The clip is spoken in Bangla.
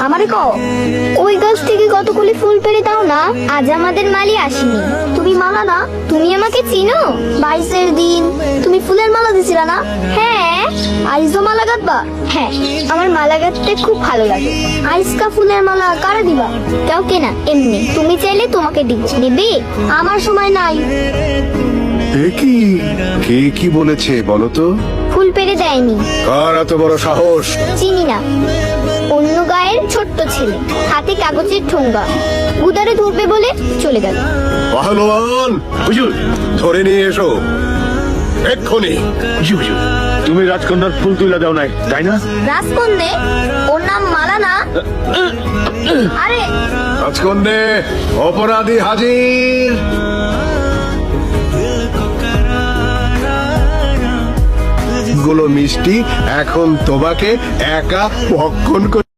আমারে কও ওই গাছ থেকে কতগুলি ফুল পেড়ে দাও না, আজ আমাদের মালি আসেনি। তুমি মালা না, তুমি আমাকে চিনো? 22-এর দিন তুমি ফুলের মালা দিছিলা না? হ্যাঁ। আইজও মালা গাঁথবা? হ্যাঁ, আমার মালা গাঁথতে খুব ভালো লাগে। আইসকা ফুলের মালা কারে দিবা? কাউকে না, এমনি। তুমি চাইলে তোমাকে দিব। নেবে? আমার সময় নাই। কে কি বলেছে বলো তো? ফুল পেড়ে দেয়নি। কার এত বড় সাহস? চিনি না, অন্য গায়ের ছোট্ট ছেলে, হাতে কাগজের ঠোঙ্গা, উদারে ধরবে বলে চলে গেল। পাহলোয়ান, হুজুর ধরে নিয়ে এসো এক্ষুনি। হুজুর, তুমি রাজকন্যার ফুল তুলে দাও নাই, তাই না? রাজকন্যে? ওর নাম মালা না? আরে রাজকন্যে, অপরাধী হাজির। গুলো মিষ্টি এখন তোমাকে একা ভক্ষণ